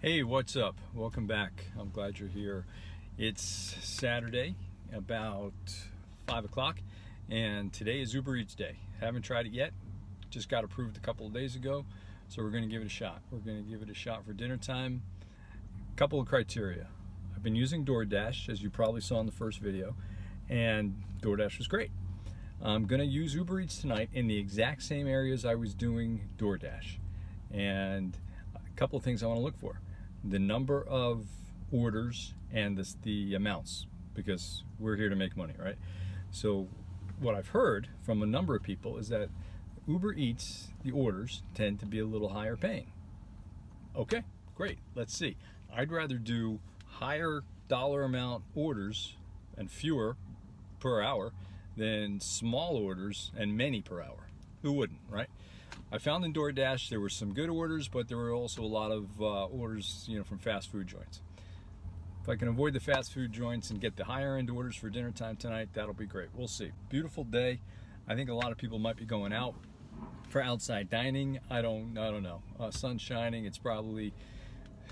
Hey, what's up? Welcome back. I'm glad you're here. It's Saturday, about 5 o'clock, and today is UberEats day. Haven't tried it yet. Just got approved a couple of days ago, so we're going to give it a shot. We're going to give it a shot for dinner time. A couple of criteria. I've been using DoorDash, as you probably saw in the first video, and DoorDash was great. I'm going to use UberEats tonight in the exact same areas I was doing DoorDash. And a couple of things I want to look for. The number of orders and the amounts, because we're here to make money, right? So what I've heard from a number of people is that UberEats, the orders tend to be a little higher paying. Okay, great, let's see. I'd rather do higher dollar amount orders and fewer per hour than small orders and many per hour. Who wouldn't, right? I found in DoorDash there were some good orders, but there were also a lot of orders, from fast food joints. If I can avoid the fast food joints and get the higher end orders for dinner time tonight, that'll be great. We'll see. Beautiful day. I think a lot of people might be going out for outside dining. I don't know. Sun's shining. It's probably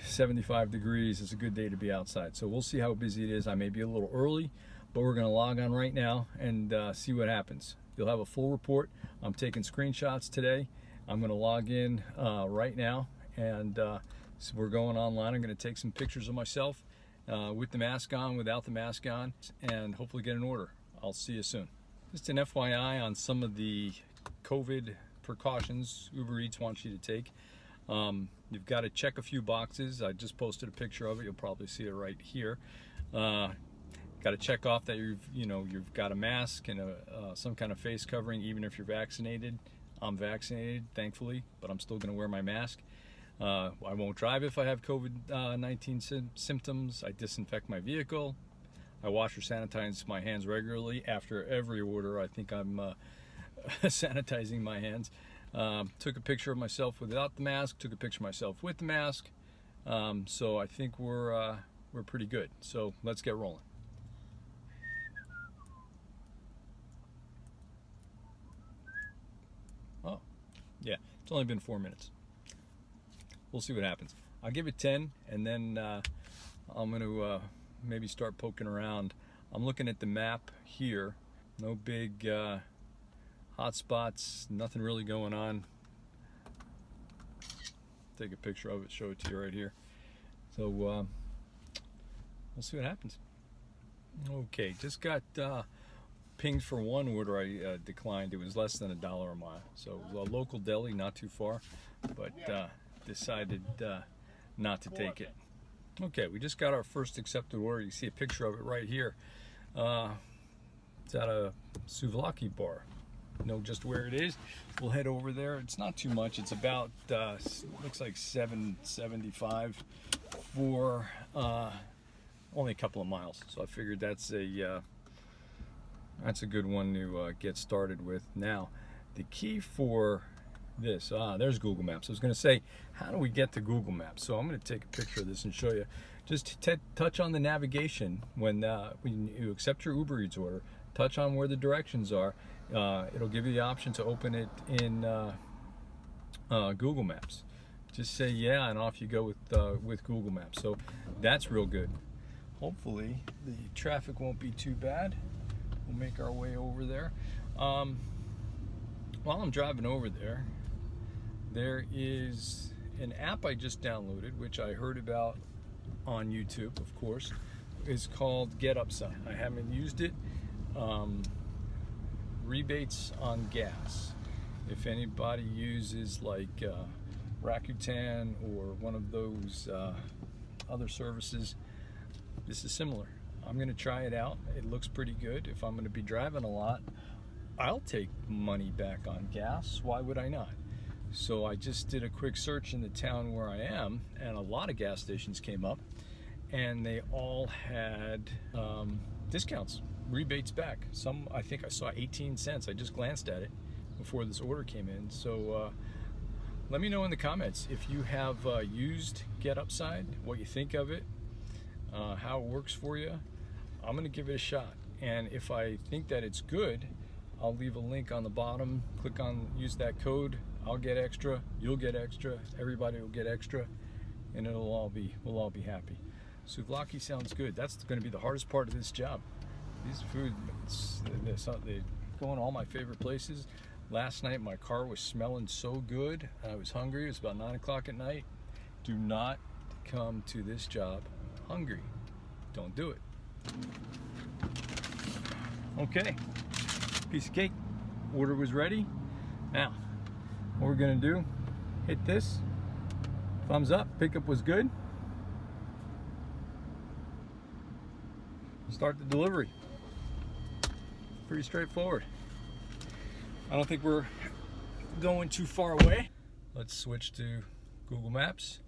75 degrees. It's a good day to be outside. So we'll see how busy it is. I may be a little early, but we're going to log on right now and see what happens. You'll have a full report. I'm taking screenshots today. I'm going to log in right now, and so we're going online. I'm going to take some pictures of myself with the mask on, without the mask on, and hopefully get an order. I'll see you soon. Just an FYI on some of the COVID precautions UberEats wants you to take. You've got to check a few boxes. I just posted a picture of it. You'll probably see it right here. Got to check off that you've got a mask and some kind of face covering, even if you're vaccinated. I'm vaccinated, thankfully, but I'm still going to wear my mask. I won't drive if I have COVID-19 symptoms. I disinfect my vehicle. I wash or sanitize my hands regularly. After every order, I think I'm sanitizing my hands. Took a picture of myself without the mask. Took a picture of myself with the mask. So I think we're pretty good. So let's get rolling. Oh, yeah, it's only been 4 minutes. We'll see what happens. I'll give it 10, and then I'm going to maybe start poking around. I'm looking at the map here. No big hot spots, nothing really going on. Take a picture of it, show it to you right here. So we'll see what happens. Okay, just got pinged for one order I declined. It was less than $1 a mile. So a local deli, not too far, but decided not to take it. Okay, we just got our first accepted order. You see a picture of it right here. It's at a souvlaki bar. Know just where it is. We'll head over there. It's not too much. It's about looks like $7.75 for only a couple of miles. So I figured that's a good one to get started with. Now, the key for this, there's Google Maps. I was going to say, how do we get to Google Maps? So I'm going to take a picture of this and show you. Just touch on the navigation when you accept your UberEats order. Touch on where the directions are. It'll give you the option to open it in Google Maps. Just say yeah, and off you go with Google Maps. So that's real good. Hopefully the traffic won't be too bad. We'll make our way over there. While I'm driving over there, there is an app I just downloaded, which I heard about on YouTube, of course. It's called Get Upside. I haven't used it. Rebates on gas. If anybody uses like Rakuten or one of those other services, this is similar. I'm going to try it out. It looks pretty good. If I'm going to be driving a lot, I'll take money back on gas. Why would I not? So I just did a quick search in the town where I am, and a lot of gas stations came up, and they all had discounts, rebates back. Some, I think I saw 18 cents. I just glanced at it before this order came in. So let me know in the comments if you have used Get Upside, what you think of it, how it works for you. I'm going to give it a shot, and if I think that it's good, I'll leave a link on the bottom. Click on, use that code. I'll get extra, you'll get extra, everybody will get extra, and we'll all be happy. Souvlaki sounds good. That's going to be the hardest part of this job. These food, they go in all my favorite places. Last night my car was smelling so good. I was hungry. It was about 9 o'clock at night. Do not come to this job hungry. Don't do it. Okay, piece of cake. Order was ready. Now, what we're gonna do, hit this. Thumbs up, pickup was good. Start the delivery. Pretty straightforward. I don't think we're going too far away. Let's switch to Google Maps.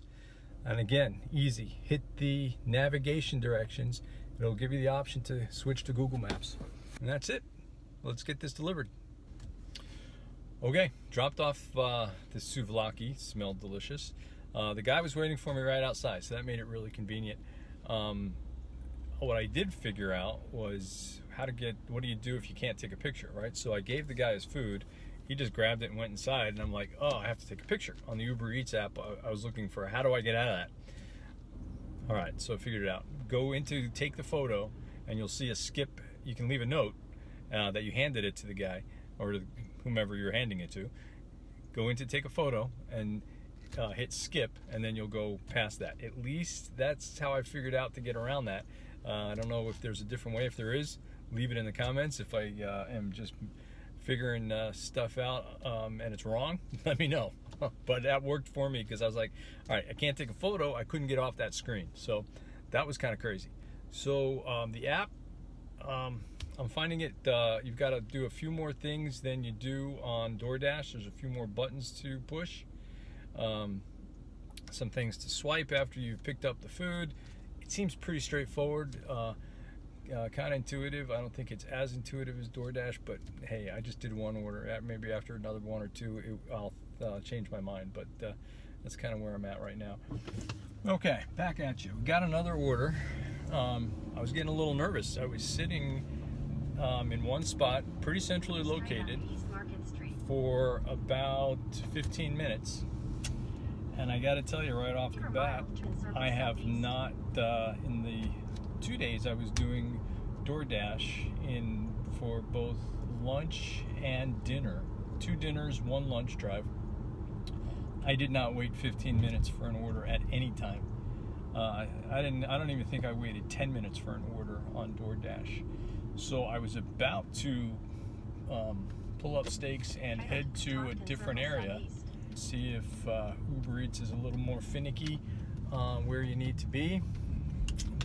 And again, easy. Hit the navigation directions. It'll give you the option to switch to Google Maps. And that's it. Let's get this delivered. Okay, dropped off the souvlaki. Smelled delicious. The guy was waiting for me right outside, so that made it really convenient. What I did figure out was what do you do if you can't take a picture, right? So I gave the guy his food. He just grabbed it and went inside, and I'm like, oh, I have to take a picture. On the UberEats app, I was looking for how do I get out of that? All right, so I figured it out. Go into take the photo, and you'll see a skip. You can leave a note that you handed it to the guy or whomever you're handing it to. Go into take a photo and hit skip, and then you'll go past that. At least that's how I figured out to get around that. I don't know if there's a different way. If there is, leave it in the comments. If I am just figuring stuff out and it's wrong, let me know. But that worked for me because I was like, all right, I can't take a photo. I couldn't get off that screen. So that was kind of crazy. So the app, I'm finding it, you've got to do a few more things than you do on DoorDash. There's a few more buttons to push. Some things to swipe after you've picked up the food. It seems pretty straightforward, kind of intuitive. I don't think it's as intuitive as DoorDash, but hey, I just did one order. Maybe after another one or two, I'll change my mind, but that's kind of where I'm at right now. Okay, back at you. Got another order. I was getting a little nervous. I was sitting in one spot, pretty centrally located, for about 15 minutes. And I got to tell you right off the bat, I have not, in the 2 days I was doing DoorDash for both lunch and dinner, 2 dinners, 1 lunch drive, I did not wait 15 minutes for an order at any time. I don't even think I waited 10 minutes for an order on DoorDash. So I was about to pull up stakes and head to a different area, see if UberEats is a little more finicky where you need to be.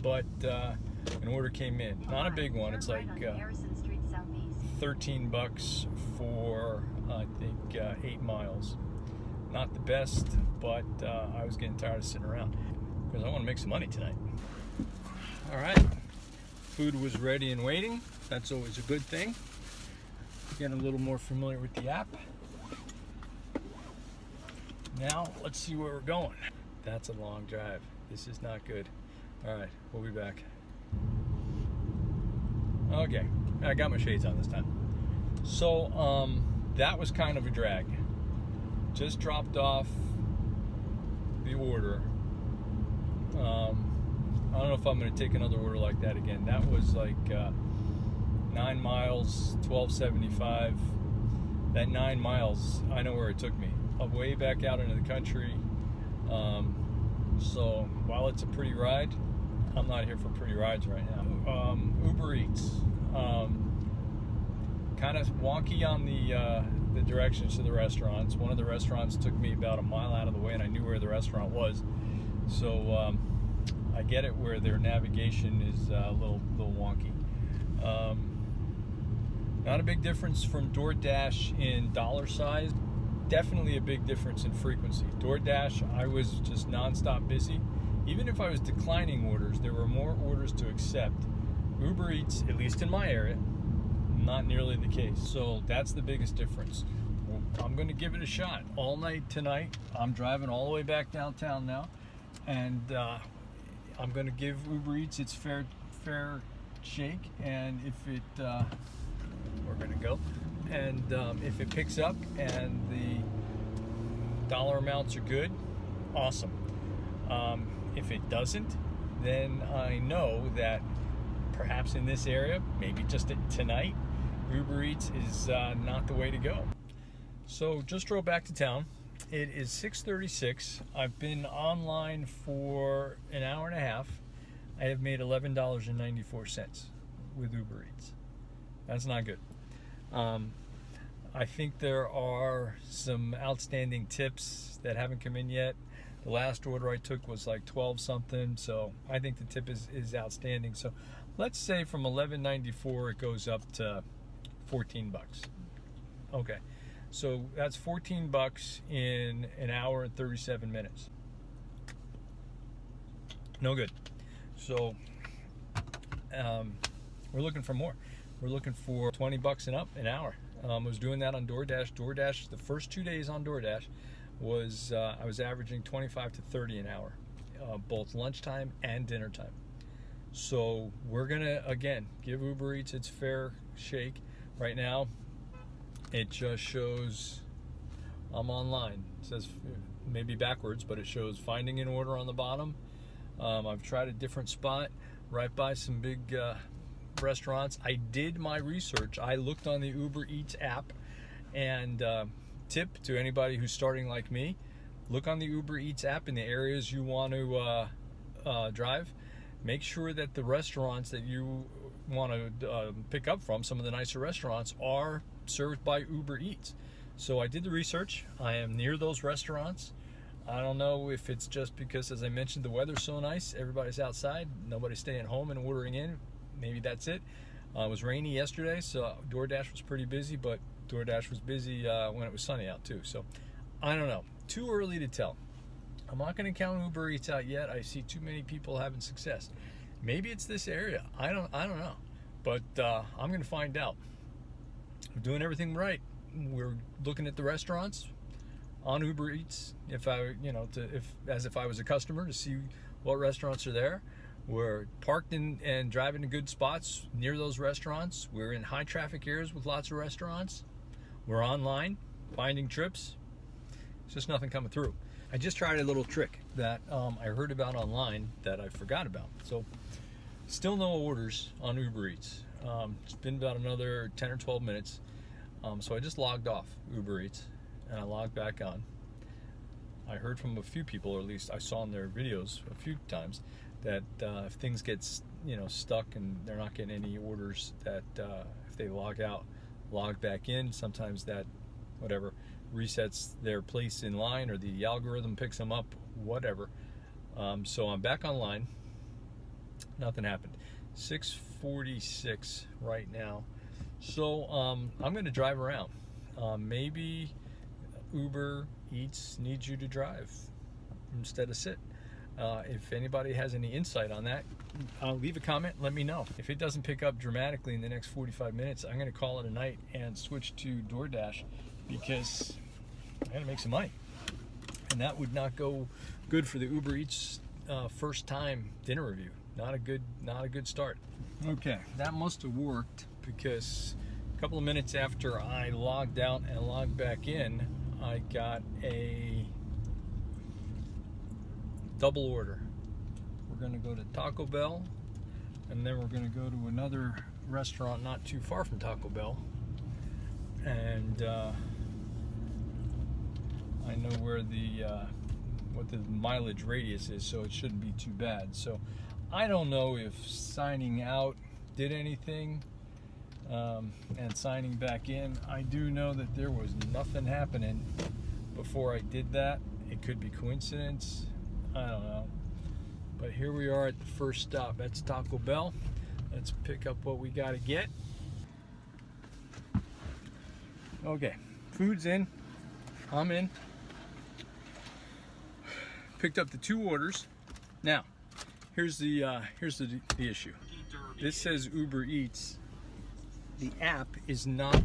But an order came in. Not a big one. It's like $13 for, I think, 8 miles. Not the best, but I was getting tired of sitting around because I want to make some money tonight. All right. Food was ready and waiting. That's always a good thing. Getting a little more familiar with the app. Now, let's see where we're going. That's a long drive. This is not good. All right, we'll be back. Okay, I got my shades on this time. So, that was kind of a drag. Just dropped off the order. I don't know if I'm going to take another order like that again. That was like 9 miles, $12.75. That 9 miles, I know where it took me. Way back out into the country. So while it's a pretty ride, I'm not here for pretty rides right now. UberEats, kind of wonky on the directions to the restaurants. One of the restaurants took me about a mile out of the way, and I knew where the restaurant was. So I get it where their navigation is a little wonky. Not a big difference from DoorDash in dollar size. Definitely a big difference in frequency. DoorDash, I was just nonstop busy. Even if I was declining orders, there were more orders to accept. UberEats, at least in my area, not nearly the case. So that's the biggest difference. I'm going to give it a shot all night tonight. I'm driving all the way back downtown now, and I'm going to give UberEats its fair shake. And if it, we're going to go. And if it picks up and the dollar amounts are good, awesome. If it doesn't, then I know that perhaps in this area, maybe just tonight, Uber Eats is not the way to go. So just drove back to town. It is 6:36. I've been online for an hour and a half. I have made $11.94 with Uber Eats. That's not good. I think there are some outstanding tips that haven't come in yet. The last order I took was like 12 something, so I think the tip is outstanding. So let's say from $11.94 it goes up to 14 bucks. Okay, so that's 14 bucks in an hour and 37 minutes. No good. So we're looking for more. We're looking for 20 bucks and up an hour. I was doing that on DoorDash. DoorDash, the first 2 days on DoorDash was I was averaging 25 to 30 an hour, both lunchtime and dinner time. So we're gonna again give Uber Eats its fair shake. Right now, it just shows I'm online. It says maybe backwards, but it shows finding an order on the bottom. I've tried a different spot right by some big restaurants. I did my research. I looked on the Uber Eats app, and tip to anybody who's starting like me, look on the Uber Eats app in the areas you want to drive. Make sure that the restaurants that you want to pick up from, some of the nicer restaurants, are served by Uber Eats. So I did the research. I am near those restaurants. I don't know if it's just because, as I mentioned, the weather's so nice, everybody's outside, nobody's staying home and ordering in. Maybe that's it. It was rainy yesterday, so DoorDash was pretty busy, but DoorDash was busy when it was sunny out too. So I don't know. Too early to tell. I'm not going to count Uber Eats out yet. I see too many people having success. Maybe it's this area. I don't know. But I'm going to find out. We're doing everything right. We're looking at the restaurants on Uber Eats. If I was a customer, to see what restaurants are there. We're parked in and driving to good spots near those restaurants. We're in high traffic areas with lots of restaurants. We're online, finding trips. It's just nothing coming through. I just tried a little trick that I heard about online that I forgot about. So still no orders on Uber Eats. It's been about another 10 or 12 minutes. So I just logged off Uber Eats and I logged back on. I heard from a few people, or at least I saw in their videos a few times, that if things get stuck and they're not getting any orders, that if they log out, log back in, sometimes that resets their place in line, or the algorithm picks them up, whatever. So I'm back online. Nothing happened. 6:46 right now. So I'm going to drive around. Maybe Uber Eats needs you to drive instead of sit. If anybody has any insight on that, leave a comment, let me know. If it doesn't pick up dramatically in the next 45 minutes, I'm going to call it a night and switch to DoorDash, because I got to make some money. And that would not go good for the Uber Eats first time dinner review. Not a good start. Okay, that must have worked, because a couple of minutes after I logged out and logged back in, I got a double order. We're going to go to Taco Bell, and then we're going to go to another restaurant not too far from Taco Bell, and I know where what the mileage radius is, so it shouldn't be too bad. So I don't know if signing out did anything and signing back in. I do know that there was nothing happening before I did that. It could be coincidence, I don't know. But here we are at the first stop. That's Taco Bell. Let's pick up what we gotta get. Okay, food's in. I'm in. Picked up the 2 orders. Now, here's the issue. This says Uber Eats. The app is not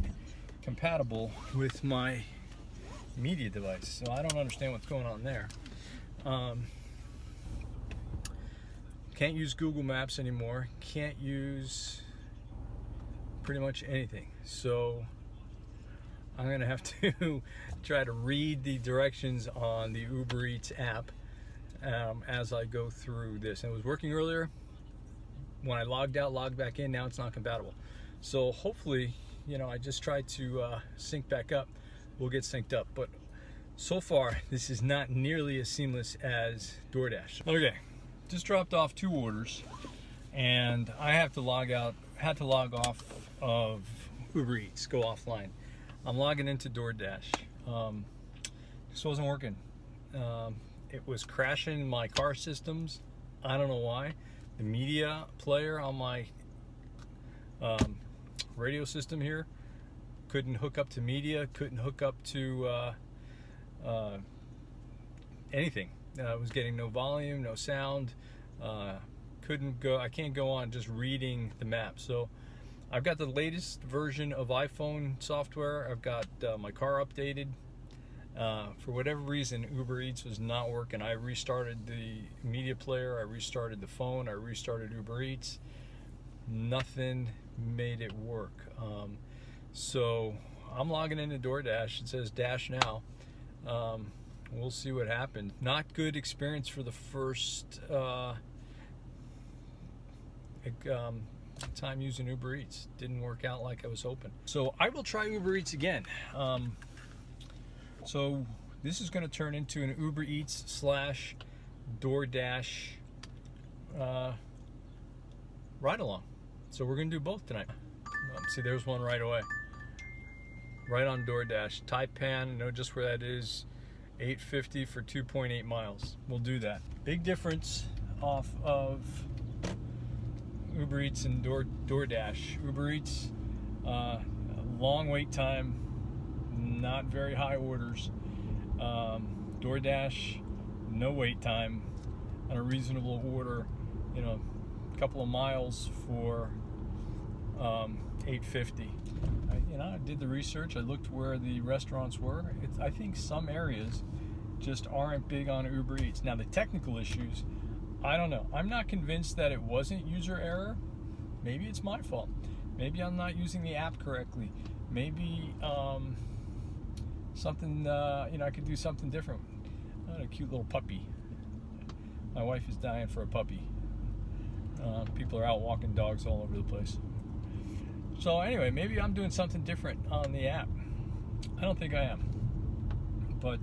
compatible with my media device, so I don't understand what's going on there. Can't use Google Maps anymore. Can't use pretty much anything. So I'm gonna have to try to read the directions on the Uber Eats app as I go through this. And it was working earlier. When I logged out, logged back in, now it's not compatible. So hopefully, you know, I just tried to sync back up. We'll get synced up. But so far, this is not nearly as seamless as DoorDash. Okay, just dropped off 2 orders, and I have to log out. Had to log off of UberEats, go offline. I'm logging into DoorDash. This wasn't working. It was crashing my car systems. I don't know why. The media player on my radio system here couldn't hook up to media, couldn't hook up to anything. I was getting no volume, no sound. Couldn't go. I can't go on just reading the map. So I've got the latest version of iPhone software. I've got my car updated. For whatever reason, UberEats was not working. I restarted the media player, I restarted the phone, I restarted UberEats. Nothing made it work. So I'm logging into DoorDash. It says Dash now. We'll see what happens. Not good experience for the first time using UberEats. Didn't work out like I was hoping. So I will try UberEats again. So this is going to turn into an UberEats / DoorDash ride-along. So we're going to do both tonight. See, there's one right away. Right on DoorDash. Taipan, know just where that is. $8.50 for 2.8 miles. We'll do that. Big difference off of UberEats and DoorDash. UberEats, long wait time. Not very high orders. DoorDash, no wait time on a reasonable order. You know, a couple of miles for $8.50. You know, I did the research. I looked where the restaurants were. I think some areas just aren't big on UberEats. Now the technical issues, I don't know. I'm not convinced that it wasn't user error. Maybe it's my fault. Maybe I'm not using the app correctly. Maybe something, you know, I could do something different. I got a cute little puppy. My wife is dying for a puppy. People are out walking dogs all over the place. So anyway, maybe I'm doing something different on the app. I don't think I am. But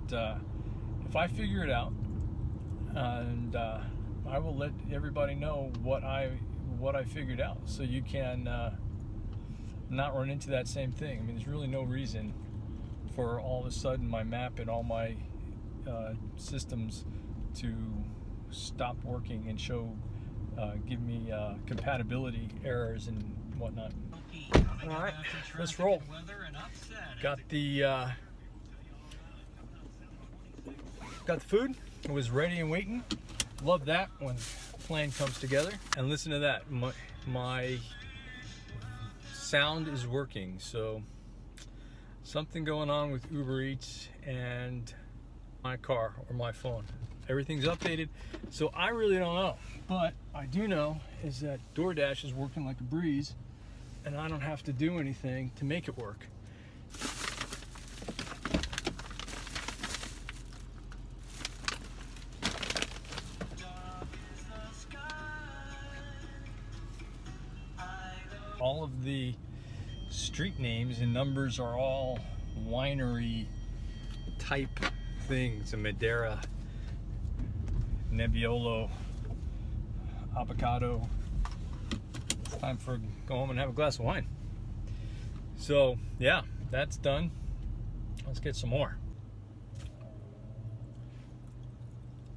if I figure it out, and I will let everybody know what I figured out, so you can not run into that same thing. I mean, there's really no reason for all of a sudden my map and all my systems to stop working and give me compatibility errors and whatnot. All right, let's roll. Got the food. It was ready and waiting. Love that when a plan comes together. And listen to that, my sound is working. So something going on with UberEats and my car or my phone. Everything's updated, so I really don't know. But I do know is that DoorDash is working like a breeze, and I don't have to do anything to make it work. All of the street names and numbers are all winery type things. A Madeira, Nebbiolo, avocado. It's time for go home and have a glass of wine. So yeah, that's done. Let's get some more.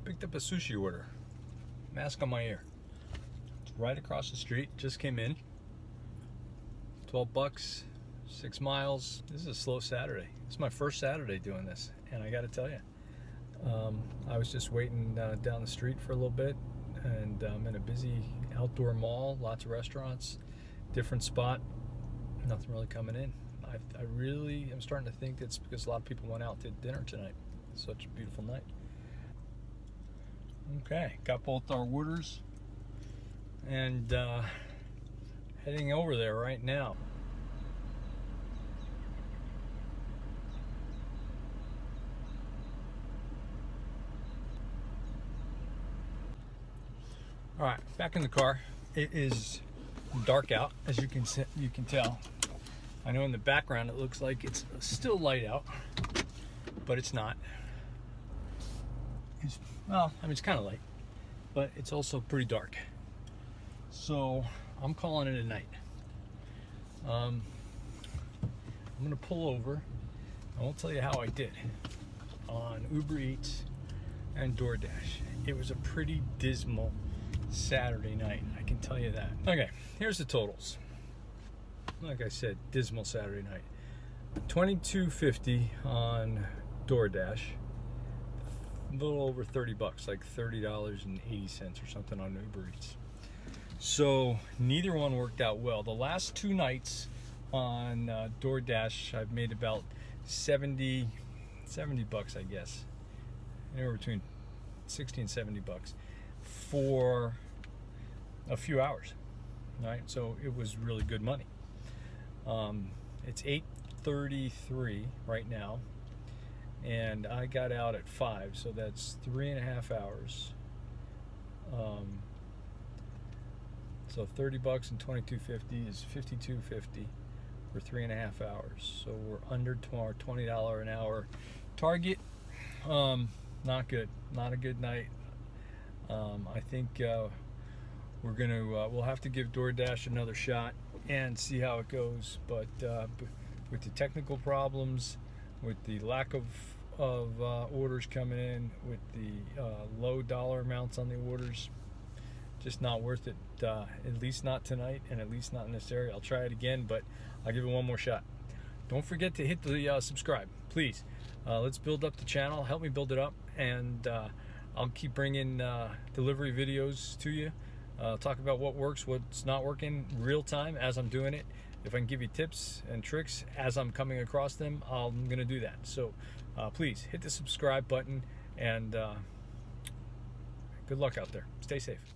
Picked up a sushi order. Mask on my ear. It's right across the street. Just came in. $12, 6 miles. This is a slow Saturday. It's my first Saturday doing this, and I got to tell you, I was just waiting down the street for a little bit, and I'm in a busy outdoor mall, lots of restaurants, different spot, nothing really coming in. I really am starting to think it's because a lot of people went out to dinner tonight. It's such a beautiful night. Okay, got both our orders, and heading over there right now. All right, back in the car. It is dark out, as you can tell. I know in the background it looks like it's still light out, but it's not. Well, I mean, it's kind of light, but it's also pretty dark. So I'm calling it a night. I'm gonna pull over. I won't tell you how I did on UberEats and DoorDash. It was a pretty dismal Saturday night, I can tell you that. Okay, here's the totals. Like I said, dismal Saturday night. $22.50 on DoorDash. A little over $30, like $30.80 or something on UberEats. So neither one worked out well. The last two nights on DoorDash, I've made about $70, I guess. Anywhere between $60 and $70 for a few hours. Right? So it was really good money. It's 8:33 right now, and I got out at 5, so that's 3.5 hours. So $30 and $22.50 is $52.50 for 3.5 hours. So we're under our $20 an hour target. Not good. Not a good night. I think we'll have to give DoorDash another shot and see how it goes. But with the technical problems, with the lack of orders coming in, with the low dollar amounts on the orders, just not worth it. At least not tonight, and at least not in this area. I'll try it again, but I'll give it one more shot. Don't forget to hit the subscribe, please. Let's build up the channel. Help me build it up, and I'll keep bringing delivery videos to you. Talk about what works, what's not working, real time as I'm doing it. If I can give you tips and tricks as I'm coming across them, I'm going to do that. So please hit the subscribe button, and good luck out there. Stay safe.